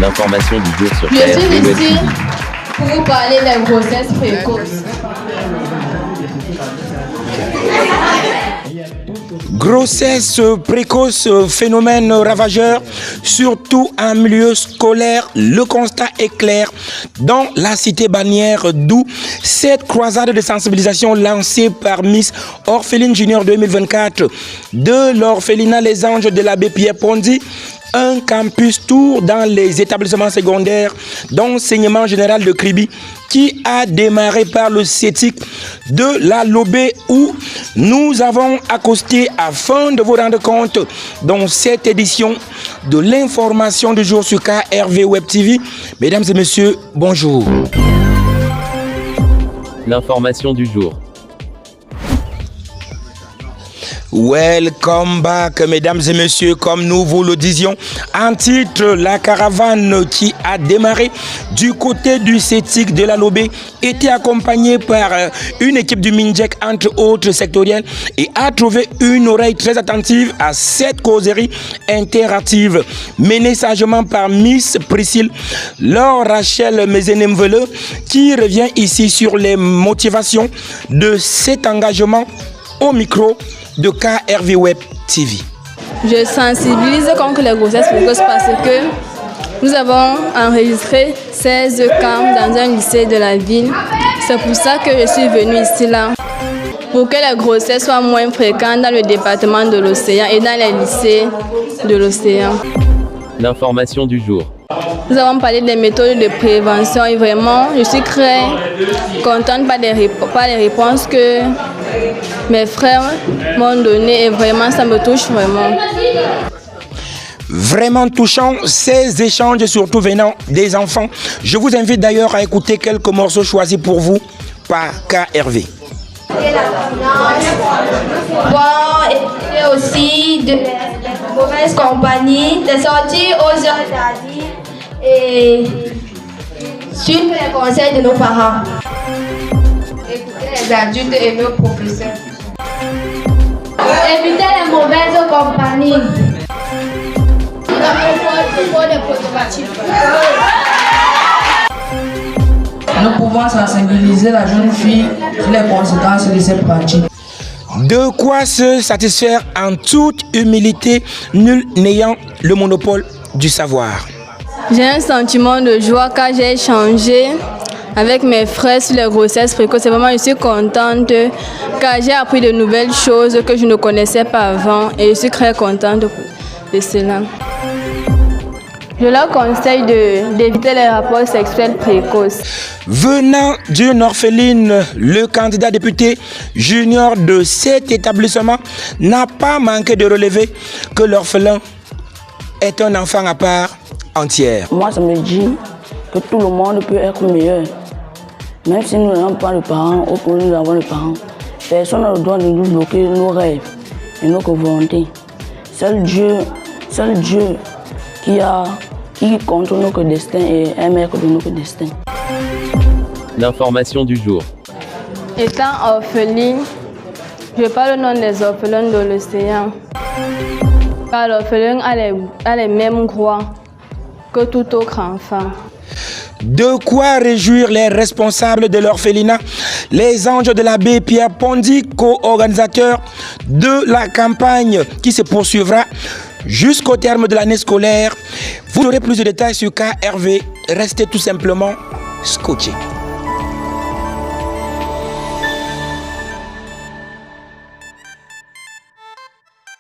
L'information du jour sur Je suis KRV Web ici TV. pour vous parler des grossesses précoces. Grossesse précoce, phénomène ravageur, surtout en milieu scolaire. Le constat est clair dans la cité bannière, d'où cette croisade de sensibilisation lancée par Miss Orpheline Junior 2024 de l'orphelinat Les Anges de l'abbé Pierre Pondy. Un campus tour dans les établissements secondaires d'enseignement général de Kribi qui a démarré par le CETIC de la Lobé où nous avons accosté afin de vous rendre compte dans cette édition de l'information du jour sur KRV Web TV. Mesdames et messieurs, bonjour. L'information du jour. Welcome back, mesdames et messieurs, comme nous vous le disions, en titre, la caravane qui a démarré du côté du CETIC de la Lobé était accompagnée par une équipe du MINJEC, entre autres sectoriels, et a trouvé une oreille très attentive à cette causerie interactive menée sagement par Miss Priscille Laure Rachel Mézenemvele, qui revient ici sur les motivations de cet engagement au micro de KRV Web TV. Je sensibilise contre les grossesses précoces parce que nous avons enregistré 16 camps dans un lycée de la ville. C'est pour ça que je suis venue ici là, pour que les grossesses soient moins fréquentes dans le département de l'Océan et dans les lycées de l'Océan. L'information du jour. Nous avons parlé des méthodes de prévention et vraiment, je suis très contente par les réponses que mes frères m'ont données et vraiment, ça me touche vraiment. Vraiment touchant, ces échanges, surtout venant des enfants. Je vous invite d'ailleurs à écouter quelques morceaux choisis pour vous par KRV. Bon, et aussi de mauvaise compagnie, de sortir aux heures tardives et suivre les conseils de nos parents. Écouter les adultes et nos professeurs. Éviter les mauvaises compagnies. Nous pouvons sensibiliser la jeune fille sur les conséquences de ces pratiques. De quoi se satisfaire en toute humilité, nul n'ayant le monopole du savoir. J'ai un sentiment de joie car j'ai échangé avec mes frères sur les grossesses précoces. Vraiment, je suis contente car j'ai appris de nouvelles choses que je ne connaissais pas avant et je suis très contente de cela. Je leur conseille d'éviter les rapports sexuels précoces. Venant d'une orpheline, le candidat député junior de cet établissement n'a pas manqué de relever que l'orphelin est un enfant à part entière. Moi, ça me dit que tout le monde peut être meilleur. Même si nous n'avons pas de parents ou que nous avons des parents, personne n'a le droit de nous bloquer nos rêves et nos volontés. Seul Dieu qui contrôle notre destin et est maître de notre destin. L'information du jour. Étant orpheline, je parle au nom des orphelins de l'Océan. Car l'orphelin a les mêmes droits que tout autre enfant. De quoi réjouir les responsables de l'orphelinat, les anges de l'abbé Pierre Pondy, co-organisateurs de la campagne qui se poursuivra jusqu'au terme de l'année scolaire. Vous aurez plus de détails sur KRV. Restez tout simplement scotchés.